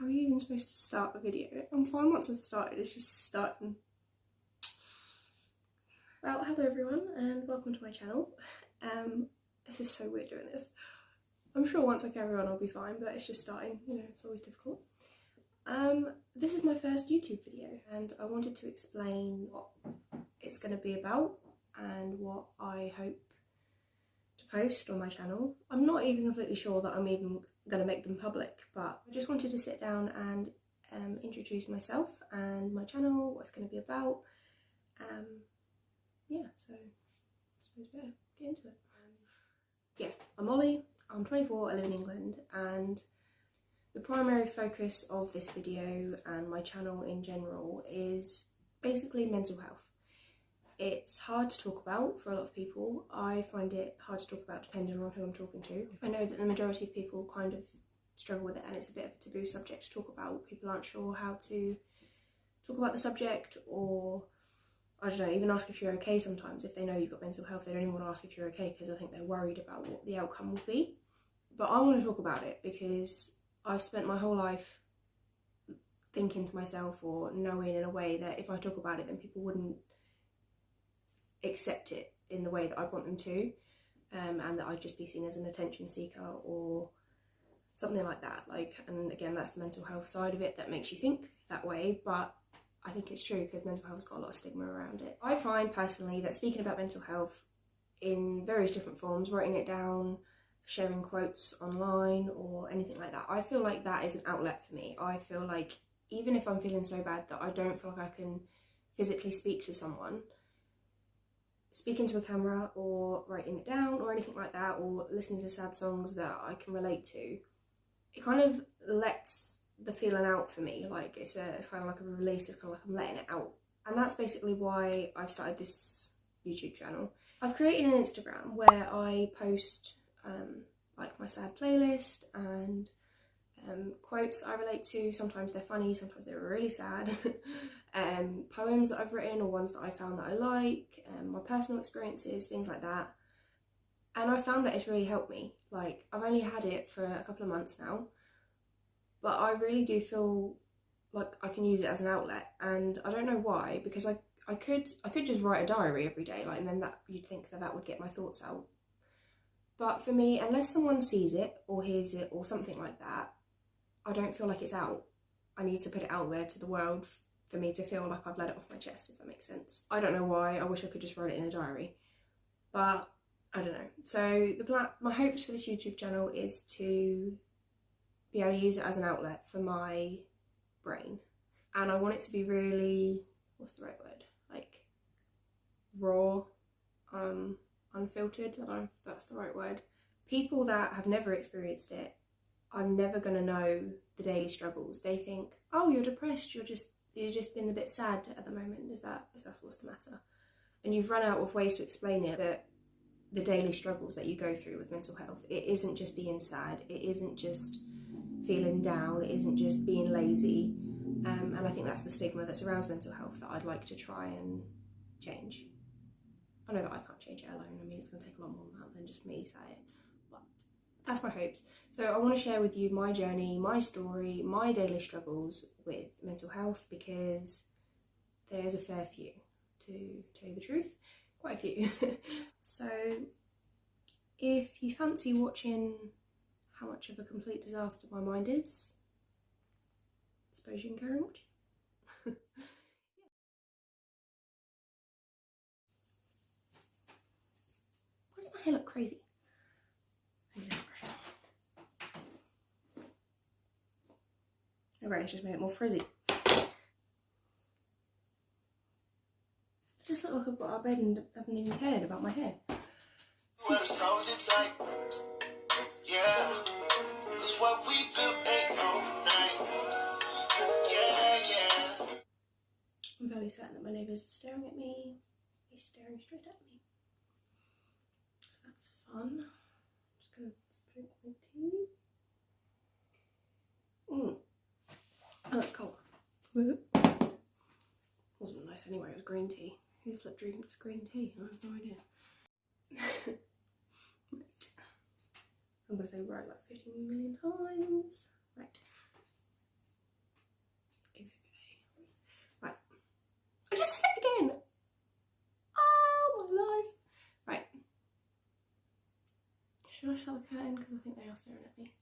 How are you even supposed to start a video? I'm fine once I've started, it's just starting. Well, hello everyone and welcome to my channel. This is so weird doing this. I'm sure once I carry on I'll be fine, but it's just starting, you know, it's always difficult. This is my first YouTube video and I wanted to explain what it's going to be about and what I hope to post on my channel. I'm not even completely sure that I'm even going to make them public, but I just wanted to sit down and introduce myself and my channel, what it's going to be about. Yeah, so I suppose we better get into it. Yeah, I'm Ollie, I'm 24, I live in England, and the primary focus of this video and my channel in general is basically mental health. It's hard to talk about for a lot of people. I find it hard to talk about depending on who I'm talking to. I know that the majority of people kind of struggle with it and it's a bit of a taboo subject to talk about. People aren't sure how to talk about the subject, or I don't know, even ask if you're okay sometimes. If they know you've got mental health, they don't even want to ask if you're okay because I think they're worried about what the outcome will be. But I want to talk about it because I've spent my whole life thinking to myself or knowing in a way that if I talk about it then people wouldn't accept it in the way that I'd want them to, and that I'd just be seen as an attention seeker or something like that. And again, that's the mental health side of it that makes you think that way, but I think it's true because mental health's got a lot of stigma around it. I find personally that speaking about mental health in various different forms, writing it down, sharing quotes online or anything like that, I feel like that is an outlet for me. I feel like even if I'm feeling so bad that I don't feel like I can physically speak to someone, speaking to a camera or writing it down or anything like that, or listening to sad songs that I can relate to, it kind of lets the feeling out for me. Like it's kind of like a release, it's kind of like I'm letting it out. And that's basically why I've started this YouTube channel. I've created an Instagram where I post like my sad playlist and quotes that I relate to. Sometimes they're funny, sometimes they're really sad. Poems that I've written or ones that I found that I like, my personal experiences, things like that. And I found that it's really helped me. Like, I've only had it for a couple of months now, but I really do feel like I can use it as an outlet. And I don't know why, because I could just write a diary every day, like, and then that you'd think that would get my thoughts out. But for me, unless someone sees it or hears it or something like that, I don't feel like it's out. I need to put it out there to the world for me to feel like I've let it off my chest, if that makes sense. I don't know why. I wish I could just write it in a diary, but I don't know. So my hopes for this YouTube channel is to be able to use it as an outlet for my brain, and I want it to be really, what's the right word, like raw, unfiltered. I don't know if that's the right word. People that have never experienced it are never going to know the daily struggles. They think, oh, you're depressed, you're just been a bit sad at the moment, is that what's the matter? And you've run out of ways to explain it, that the daily struggles that you go through with mental health, it isn't just being sad, it isn't just feeling down, it isn't just being lazy, and I think that's the stigma that surrounds mental health that I'd like to try and change. I know that I can't change it alone. I mean, it's going to take a lot more than that than just me say it, but that's my hopes. So I want to share with you my journey, my story, my daily struggles with mental health, because there's a fair few, to tell you the truth, quite a few. So if you fancy watching how much of a complete disaster my mind is, I suppose you can carry on watching. Why does my hair look crazy? Okay, it's just made it more frizzy. I just look like I've got out of bed and haven't even cared about my hair. Yeah, 'cause what we built ain't overnight. Yeah. I'm fairly certain that my neighbours are staring at me. He's staring straight at me. So that's fun. I'm just gonna drink my tea. Oh, that's cold. Wasn't nice anyway, it was green tea. Who the flip drinks green tea? I have no idea. Right. I'm gonna say right like 15 million times. Right. Should I shut the curtain? Because I think they are staring at me.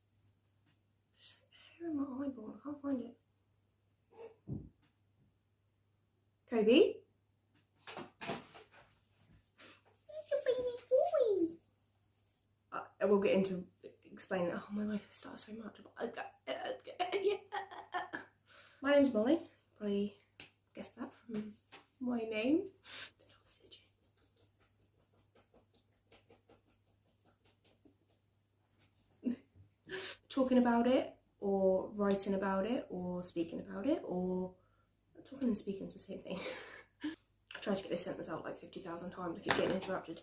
There's hair in my eyeball. I can't find it. Kobe? I will get into explaining. Oh, my life has started so much. My name's Molly. Probably guessed that from my name. Talking about it, or writing about it, or speaking about it, or talking and speaking is the same thing. I've tried to get this sentence out like 50,000 times. I keep getting interrupted.